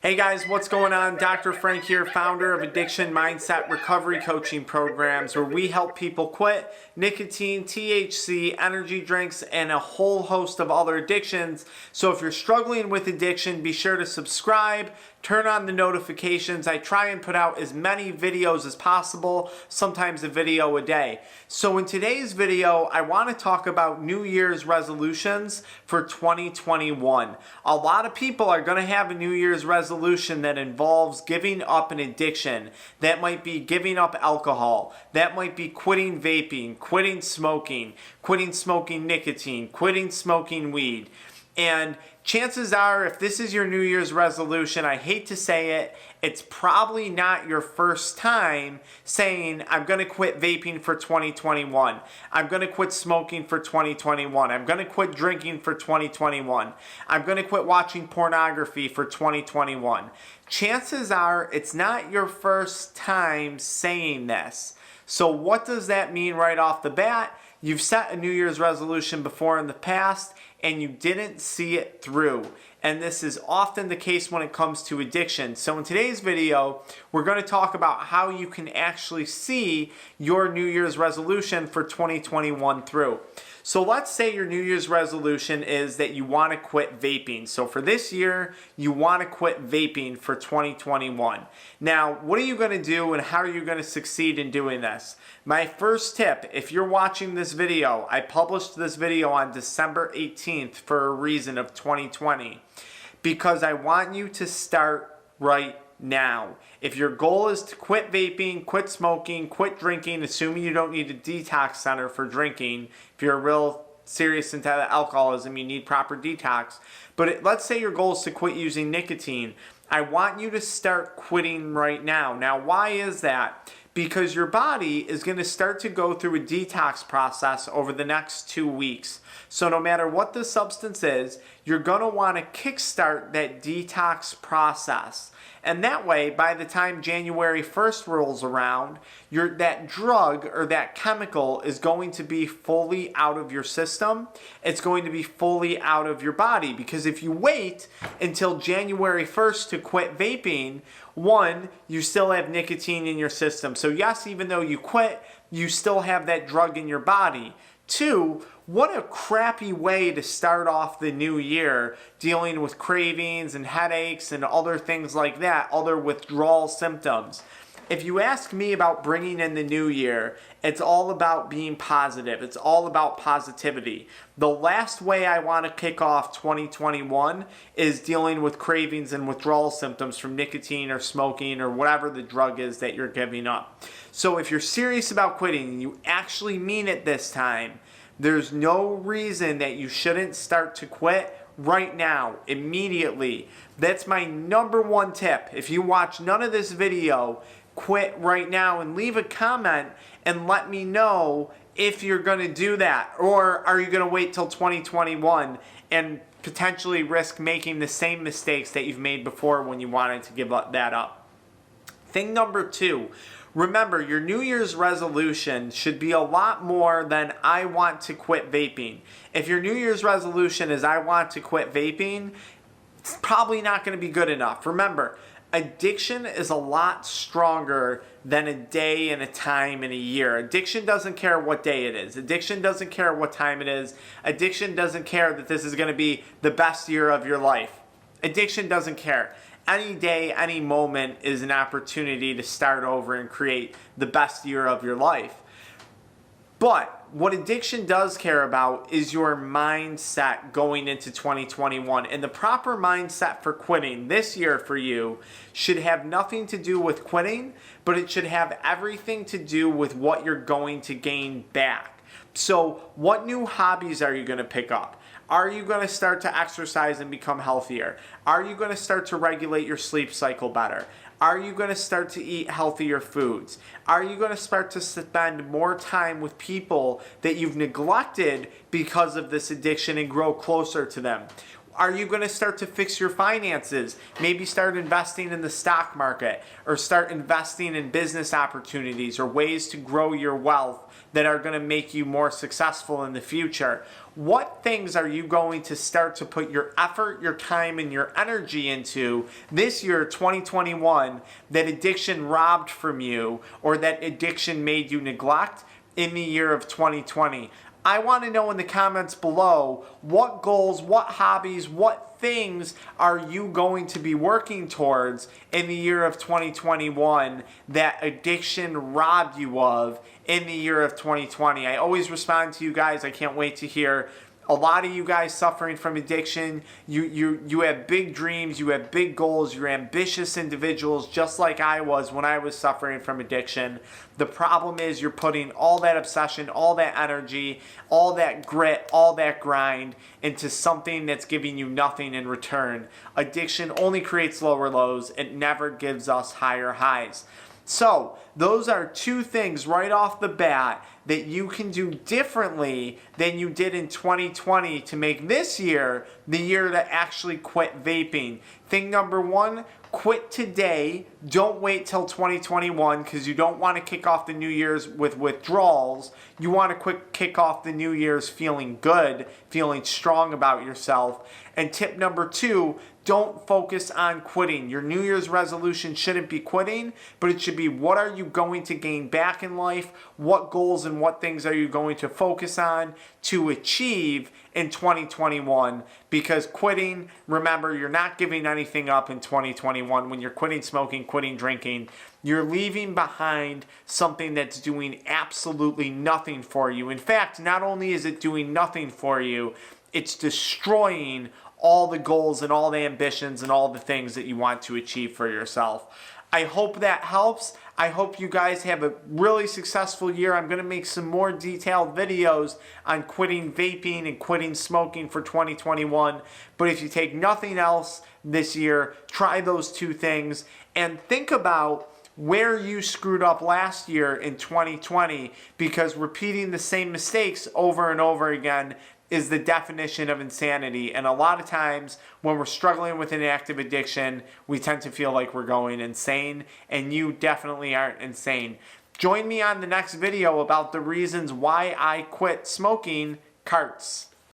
Hey guys, what's going on? Dr. Frank here, founder of Addiction Mindset Recovery Coaching Programs, where we help people quit nicotine, THC, energy drinks, and a whole host of other addictions. So if you're struggling with addiction, be sure to subscribe, turn on the notifications. I try and put out as many videos as possible, sometimes a video a day. So in today's video, I want to talk about New Year's resolutions for 2021. A lot of people are going to have a New Year's resolution that involves giving up an addiction. That might be giving up alcohol. That might be quitting vaping, quitting smoking nicotine, quitting smoking weed. And chances are, if this is your New Year's resolution, I hate to say it, it's probably not your first time saying, I'm going to quit vaping for 2021. I'm going to quit smoking for 2021. I'm going to quit drinking for 2021. I'm going to quit watching pornography for 2021. Chances are, it's not your first time saying this. So what does that mean right off the bat? You've set a New Year's resolution before in the past and you didn't see it through. And this is often the case when it comes to addiction. So in today's video, we're going to talk about how you can actually see your New Year's resolution for 2021 through. So let's say your New Year's resolution is that you want to quit vaping. So for this year, you want to quit vaping for 2021. Now, what are you going to do and how are you going to succeed in doing this? My first tip, if you're watching this video, I published this video on December 18th for a reason of 2020, because I want you to start right now. If your goal is to quit vaping, quit smoking, quit drinking, assuming you don't need a detox center for drinking, if you're real serious into alcoholism, you need proper detox. But let's say your goal is to quit using nicotine. I want you to start quitting right now. Now, why is that? Because your body is going to start to go through a detox process over the next 2 weeks. So no matter what the substance is, you're going to want to kickstart that detox process. And that way, by the time January 1st rolls around, that drug or that chemical is going to be fully out of your system. It's going to be fully out of your body. Because if you wait until January 1st to quit vaping, one, you still have nicotine in your system. So yes, even though you quit, you still have that drug in your body. Two, what a crappy way to start off the new year, dealing with cravings and headaches and other things like that, other withdrawal symptoms. If you ask me about bringing in the new year, it's all about being positive. It's all about positivity. The last way I want to kick off 2021 is dealing with cravings and withdrawal symptoms from nicotine or smoking or whatever the drug is that you're giving up. So if you're serious about quitting and you actually mean it this time, there's no reason that you shouldn't start to quit right now, immediately. That's my number one tip. If you watch none of this video, quit right now and leave a comment and let me know if you're going to do that. Or are you going to wait till 2021 and potentially risk making the same mistakes that you've made before when you wanted to give that up? Thing number two, remember, your New Year's resolution should be a lot more than I want to quit vaping. If your New Year's resolution is I want to quit vaping, it's probably not going to be good enough. Remember, addiction is a lot stronger than a day and a time and a year. Addiction doesn't care what day it is. Addiction doesn't care what time it is. Addiction doesn't care that this is going to be the best year of your life. Addiction doesn't care. Any day, any moment is an opportunity to start over and create the best year of your life. But what addiction does care about is your mindset going into 2021. And the proper mindset for quitting this year for you should have nothing to do with quitting, but it should have everything to do with what you're going to gain back. So what new hobbies are you going to pick up? Are you going to start to exercise and become healthier? Are you going to start to regulate your sleep cycle better? Are you going to start to eat healthier foods? Are you going to start to spend more time with people that you've neglected because of this addiction and grow closer to them? Are you going to start to fix your finances? Maybe start investing in the stock market, or start investing in business opportunities or ways to grow your wealth that are going to make you more successful in the future. What things are you going to start to put your effort, your time, and your energy into this year, 2021, that addiction robbed from you or that addiction made you neglect in the year of 2020? I want to know in the comments below what goals, what hobbies, what things are you going to be working towards in the year of 2021 that addiction robbed you of in the year of 2020. I always respond to you guys. I can't wait to hear. A lot of you guys suffering from addiction, you have big dreams, you have big goals, you're ambitious individuals just like I was when I was suffering from addiction. The problem is you're putting all that obsession, all that energy, all that grit, all that grind into something that's giving you nothing in return. Addiction only creates lower lows. It never gives us higher highs. So those are two things right off the bat that you can do differently than you did in 2020 to make this year the year to actually quit vaping. Thing number one, quit today. Don't wait till 2021 because you don't want to kick off the New Year's with withdrawals. You want to kick off the New Year's feeling good, feeling strong about yourself. And tip number two, don't focus on quitting. Your New Year's resolution shouldn't be quitting, but it should be what are you going to gain back in life? What goals and what things are you going to focus on to achieve in 2021? Because quitting, remember, you're not giving anything up in 2021. When you're quitting smoking, quitting drinking, you're leaving behind something that's doing absolutely nothing for you. In fact, not only is it doing nothing for you, it's destroying all the goals and all the ambitions and all the things that you want to achieve for yourself. I hope that helps. I hope you guys have a really successful year. I'm going to make some more detailed videos on quitting vaping and quitting smoking for 2021. But if you take nothing else this year, try those two things and think about where you screwed up last year in 2020, because repeating the same mistakes over and over again is the definition of insanity. And a lot of times when we're struggling with an active addiction, we tend to feel like we're going insane, and you definitely aren't insane. Join me on the next video about the reasons why I quit smoking carts.